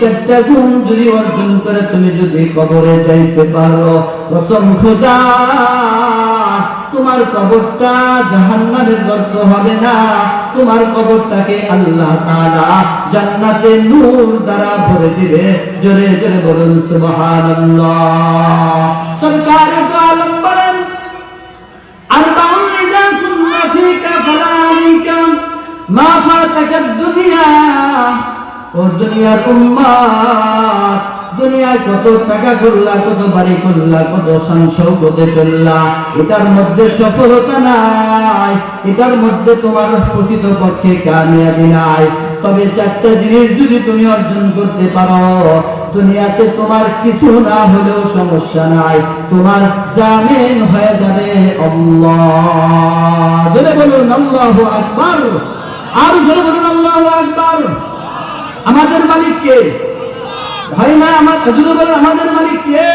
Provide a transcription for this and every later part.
চারটা গুণ যদি অর্জন করে তুমি যদি কবরে যাইতে পারো, কসম খোদা তোমার কবরটা জাহান্নামের গর্ত হবে না, তোমার কবরটাকে আল্লাহ তাআলা জান্নাতে নূর দ্বারা ভরে দিবে। জোরে জোরে বলুন সুবহানাল্লাহ। সরকার দু আলম বলেন, আরবাউন ইযা কুননা ফিকা ফালা আলাইকা মা ফাতাকা দুনিয়া। ও দুনিয়ার উম্মত, দুনিয়ায় কত টাকা করলা, কত বাড়ি করলা, কত সংসদে চললা, এটার মধ্যে সফলতা নাই, এটার মধ্যে তোমার প্রকৃতপক্ষে কামিয়াবি নাই। তবে চারটা জিনিস যদি তুমি অর্জন করতে পারো, দুনিয়াতে তোমার কিছু না হলেও সমস্যা নাই, তোমার জামিন হয়ে যাবে আল্লাহ। জোরে বলুন আল্লাহু আকবার, আর জোরে বলুন আল্লাহু আকবার। আমাদের মালিক কে? ভাই না, আমাদের মালিক কে?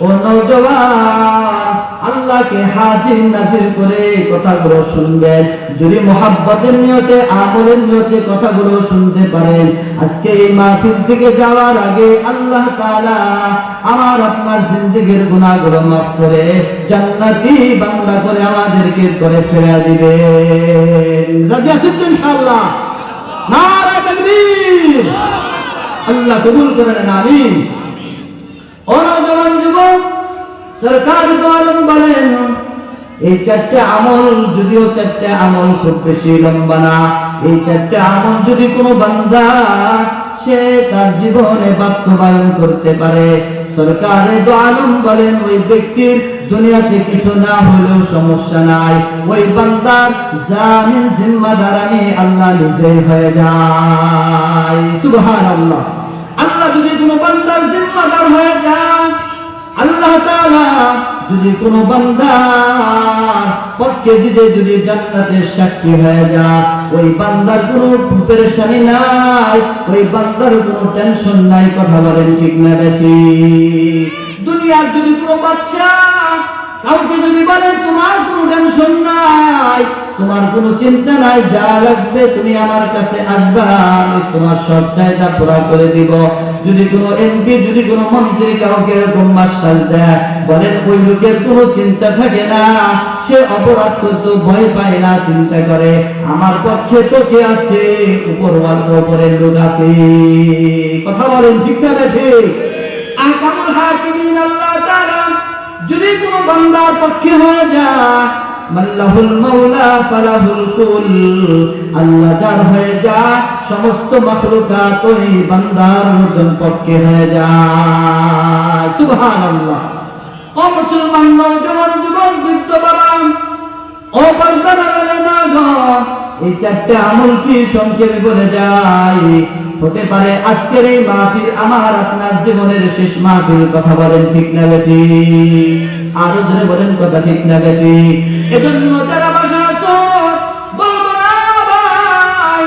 ও নওজওয়ান, আল্লাহকে হাজির নাজির করে কথাগুলো শুনবেন। যদি মুহাব্বতের নিয়তে, আমলের নিয়তে কথাগুলো শুনতে পারেন, আজকে এই মাহফিল থেকে যাওয়ার আগে আল্লাহ তাআলা আমার আপনার জিন্দেগীর গুনাহগুলো মাফ করে জান্নাতি বান্দা করে আমাদেরকে করে ফেরা দিবেন। রাজি আছেন তো ইনশাআল্লাহ? নারে তাকবীর। আল্লাহ কবুল করে নেন, আমিন। ও নওজওয়ান যুবক, সরকার দু আলম বলেন, এই চারটে আমল, যদিও চারটে আমল খুব বেশি লম্বা না, এই চারটে আমল যদি কোনো বান্দা সে তার জীবনে বাস্তবায়ন করতে পারে, সরকার দু আলম বলেন ওই ব্যক্তির দুনিয়াতে কিছু না হলেও সমস্যা নাই, ওই বান্দার জামিন জিম্মাদার আমি আল্লাহ নিজেই হয়ে যাই। সুবহানাল্লাহ। আল্লাহ যদি কোনো বান্দার জিম্মাদার হয়ে যায়, আল্লাহ তাআলা যদি কোনো বান্দার পক্ষে যদি জান্নাতের সাক্ষী হয়ে যায়, ওই বান্দার কোনো পেরেশানি নাই, ওই বান্দার কোনো টেনশন নাই। কথা বলেন ঠিক না বেঠিক? দুনিয়ার যদি কোনো বাদশা কাউকে যদি বলে তোমার কোনো টেনশন নাই, তোমার কোনো চিন্তা নাই, যা লাগবে তুমি আমার কাছে আসবা, আমি তোমার সব চাহিদা পুরা করে দিব। যদি কোনো এমপি, যদি কোনো মন্ত্রী কাউকে এরকম মার্শাল দেয়, বলেন ওই লোকের কোনো চিন্তা থাকে না, সে অপরাধ করতে ভয় পায় না, চিন্তা করে আমার পক্ষে তো কে আছে? উপরের লোক আছে। কথা বলেন ঠিক না ঠিক? আহকামুল হাকিমিন আল্লাহ তাআলা যদি কোনো বান্দার পক্ষে হয়ে যায়, মাল্লাহুল মাওলা ফালাহুল কুল, আল্লাহ যার হয়ে যায়, সমস্ত মাখলুকাত ওই বান্দার পক্ষে হয়ে যায়। সুবহানাল্লাহ। ও মুসলমান নওজওয়ান যুবক বৃদ্ধ বাবা, ও পর্দার আলেমা গো, এই চারটি আমল কি সংক্ষেপে বলে যায়? হতে পারে আজকের এই মাহফিল আমার আপনার জীবনের শেষ মাহফিল। কথা বলেন ঠিক না বেঠিক? আরো জোরে বলেন কথা ঠিক না বেঠিক? এজন্য যারা বাসা আছো বলবো না ভাই,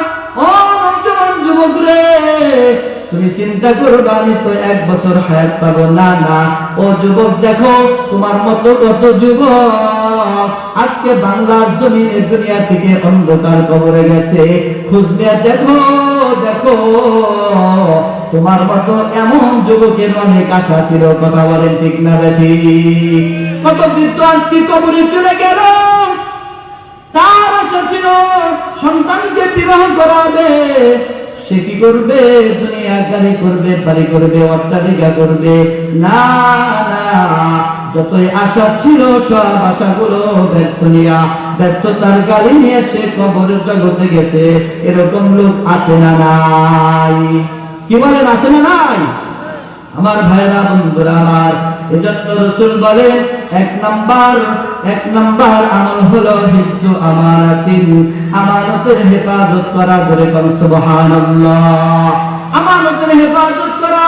ও নওজওয়ান যুবক রে, তুমি চিন্তা করবে আমি তো 1 বছর হায়াত পাবো না। না, ও যুবক দেখো, তোমার মতো কত যুবক আজকে বাংলার জমিনে দুনিয়া থেকে অন্ধকার কবরে গেছে। খোঁজ নিয়ে দেখো, দেখো তোমার মতো এমন যুবকের অনেক আশা ছিল। কথা বলেন ঠিক না বেঠিক? কত বৃদ্ধ আজকে কবরে চলে গেল, তার আশা ছিল সন্তানকে বিবাহ করাবে, সে কি করবে? দুনিয়া গাড়ি করবে, বাড়ি করবে, অট্টালিকা করবে। না না, যতই আশা ছিল সব আশাগুলো ব্যর্থ নিয়া, ব্যর্থতার গাড়ি নিয়ে সে কবরের জগতে গেছে। এরকম লোক আছে না নাই? কি বলেন, আছে না নাই? আমার ভাইরা, বন্ধুরা আমার, এজন্য রাসূল বলেন এক নাম্বার আমল হলো হিফজু আমানাতিন, আমানতের হেফাজত করা। ধরে কোন সুবহানাল্লাহ। আমানতের হেফাজত করা।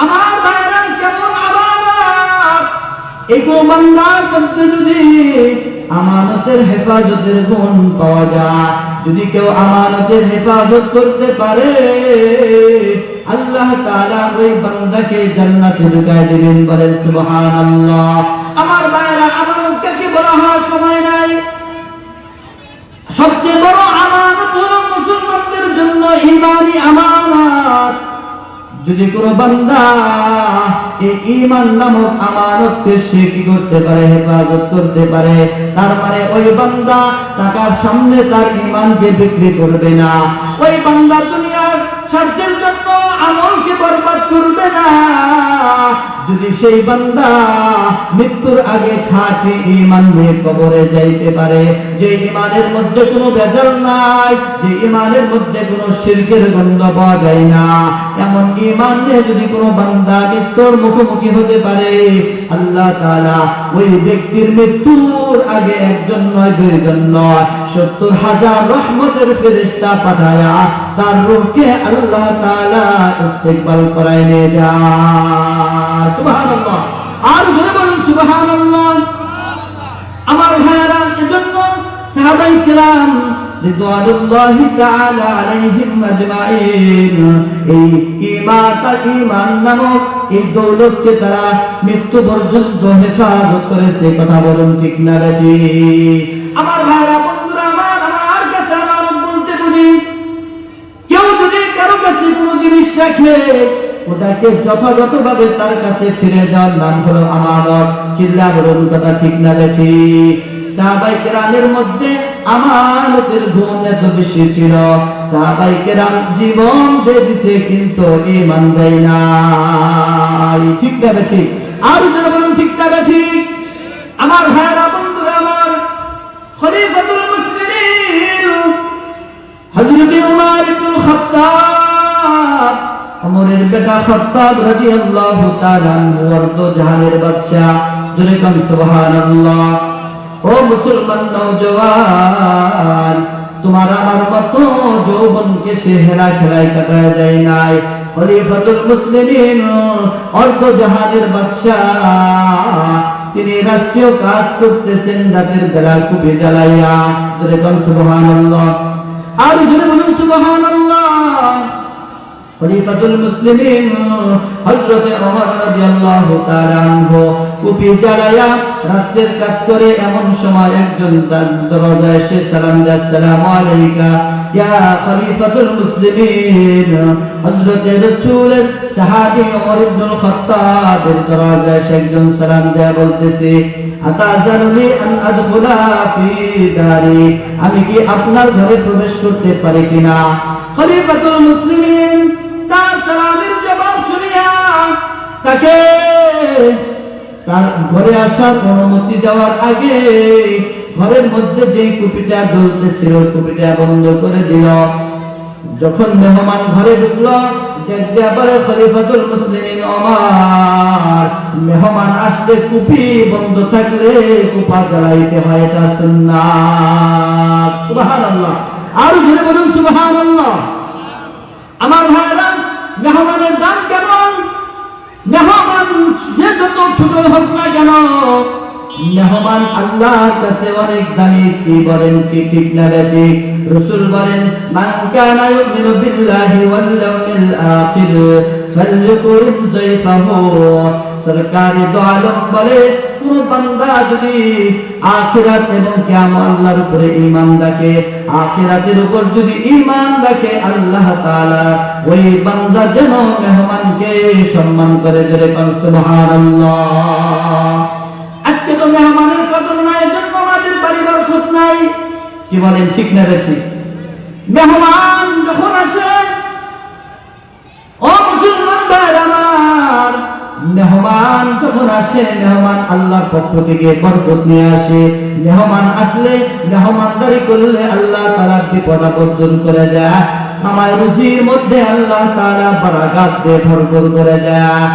আমার ভাইরা, কেমন আমানত! এই বান্দার মধ্যে যদি আমানতের হেফাজতের গুণ পাওয়া যায়, যদি কেউ আমানতের হেফাজত করতে পারে, আল্লাহ তাআলা ওই বান্দাকে জান্নাতে ঢুকায় দিবেন। বলেন সুবহানাল্লাহ। আমার ভাইরা, আমানত কাকে বলা হয়? সময় নাই। সবচেয়ে বড় আমানত হলো মুসলমানদের জন্য ঈমানি আমানত। যদি কোনো বান্দা এই ঈমান নামক আমানতকে সে কি করতে পারে, হেফাজত করতে পারে, তার মানে ওই বান্দা টাকার সামনে তার ঈমানকে বিক্রি করবে না, ওই বান্দা দুনিয়ার স্বার্থের জন্য আমলকে বরবাদ করবে না। যদি সেই বান্দা মৃত্যুর আগে খাঁটি ঈমান নিয়ে কবরে যাইতে পারে, যে ঈমানের মধ্যে কোনো ভেজাল নাই, যে ঈমানের মধ্যে কোনো শিরকের গন্ধ পাওয়া যায় না, এমন ঈমান নিয়ে যদি কোনো বান্দা মৃত্যুর মুখোমুখি হতে পারে, আল্লাহ তাআলা ওই ব্যক্তির মৃত্যুর আগে একজন নয়, দুইজন নয়, 70,000 রহমতের ফেরেশতা পাঠায়া তার রূহকে আল্লাহ তাআলা ইস্তেকবাল করায় নিয়ে যায়। সুবহানাল্লাহ, আর জোরে বলুন সুবহানাল্লাহ। আমার ভাইরা, এজন্য সাহাবায়ে কেরাম রিদওয়ানুল্লাহি তাআলা আলাইহিম আজমাইন এই ঈমান নামক এই দৌলতকে তারা মৃত্যু পর্যন্ত হেফাজত করেছে। কথা বলুন ঠিক না বেঠি? আমার ভাইরা, বন্ধুরা আমার কাছে আমানত বলতে বুঝি, কেউ যদি কারো কাছে কোনো জিনিস রাখে, ওটাকে যথাযথভাবে তার কাছে ফিরে দেওয়ার নাম হলো আমানত। চিল্লা বলুন কথা ঠিক না বেঠি? সাহাবায়ে কেরামের মধ্যে আমানতের গুণ এত বেশি ছিল, সাহাবায়ে কেরাম জীবন দিয়ে দিছে কিন্তু ঈমান দেয় নাই। ঠিক না বেঠি? আর যারা বলুন ঠিক না বেঠি? আমার ভাইরা, বন্ধুরা আমার, খলিফাতুল মুসলিমিন হযরত উমর ইবনুল খাত্তাব, ওমরের বেটা খাত্তাব রাদিয়াল্লাহু তাআলা আনহু অর্ধ জাহানের বাদশা। জোরে কোন সুবহানাল্লাহ। ও মুসলমান নওজওয়ান, তোমার আমার মতো যৌবনকে সে হেলা খেলায় কাটায় দেয় নাই। খলিফাতুল মুসলিমিন অর্ধ জাহানের বাদশা, তিনি রাষ্ট্রীয় কাজ করতেছেন রাতের বেলা কুপি জ্বালাইয়া। জোরে কোন সুবহানাল্লাহ। আর জোরে বলুন সুবহানাল্লাহ। খলিফাতুল মুসলিমিন হযরত ওমর রাদিয়াল্লাহু তাআলা আনহু কুপি জ্বালায়া রাষ্ট্রের কাজ করে, এমন সময় একজন তার দরজায় এসে সালাম দেয়, আসসালামু আলাইকা ইয়া খলিফাতুল মুসলিমিন। হযরত রাসূলের সাহাবী ওমর ইবনুল খাত্তাবের দরজায় এসে একজন সালাম দেয়া বলতেছে, আতাজানুনি আন আদখুলা ফি দারি, আমি কি আপনার ঘরে প্রবেশ করতে পারি কিনা? খলিফাতুল মুসলিমিন তার সালামের জবাব শুনিয়া তাকে তার ঘরে আসার অনুমতি দেওয়ার আগে ঘরের মধ্যে যেই কুপিটা জ্বলতেছিল কুপিটা বন্ধ করে দিল। যখন মেহমান ঘরে ঢুকলো, দেখতে পারে খলিফাতুল মুসলিমিন ওমর, মেহমান আসলে কুপি বন্ধ থাকলে কুপা জ্বালাইতে হয়, এটা সুন্নাত। সুবহানাল্লাহ। আর জোরে বলুন সুবহানাল্লাহ। আমার ভাইরা, মেহমানের দাম কেমন? মেহমান যে যত ছোট হোক না কেন, মেহমান আল্লাহর কাছে অনেক দামি। কি বলেন কি ঠিক না বেঠিক? রাসূল বলেন, মান কানা ইউমিনু বিল্লাহি ওয়াল ইয়াউমিল আখির ফালইউকরিম যায়ফাহু। সরকারি দো আলম বলে, কোন বান্দা যদি আখিরাত এবং কিয়ামত আল্লাহর উপরে ঈমান রাখে, আখিরাতের উপর যদি ঈমান রাখে, আল্লাহ তাআলা ওই বান্দা যেন মেহমানকে সম্মান করে। জোরে বল সুবহানাল্লাহ। আজকে তো মেহমানের কদর নাই, এজন্য আমাদের বাড়ি বরকত নাই। কি বলেন ঠিক না বেঠিক? মেহমান যখন আসে, ও মুসলমান ভাইরা আমার, মেহমান যখন আসে, মেহমান আল্লাহর পক্ষ থেকে বরকত নিয়ে আসে। মেহমান আসলে, মেহমানদারি করলে আল্লাহ তাআলা বিপদ আপদ দূর করে দেয়, কামাই রুজির মধ্যে আল্লাহ তাআলা বারাকাত দিয়ে ভরপুর করে দেয়।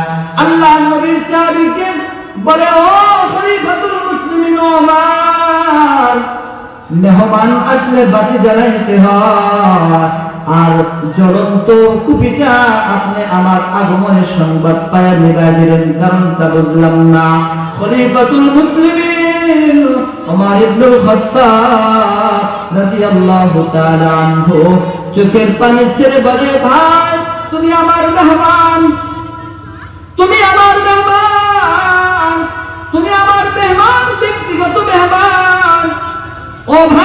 আল্লাহ নবী সাহাবীকে বলে, ও খলিফাতুল মুসলিমিন ওমর, মেহমান আসলে বাতি জ্বালাইতে হয়, আর জ্বলন্ত কুপিটা আপনি আমার আগমনের সংবাদ পায়া নিভাই দিলেন, কারণটা বুঝলাম না। খলিফাতুল মুসলিমিন ওমর ইবনুল খাত্তাব রাদিয়াল্লাহু তাআলা আনহু চোখের পানি ছেড়ে বলে, ভাই তুমি আমার মেহমান, তুমি আমার মেহমান, তুমি আমার মেহমান, ব্যক্তিগত মেহমান। ও ভাই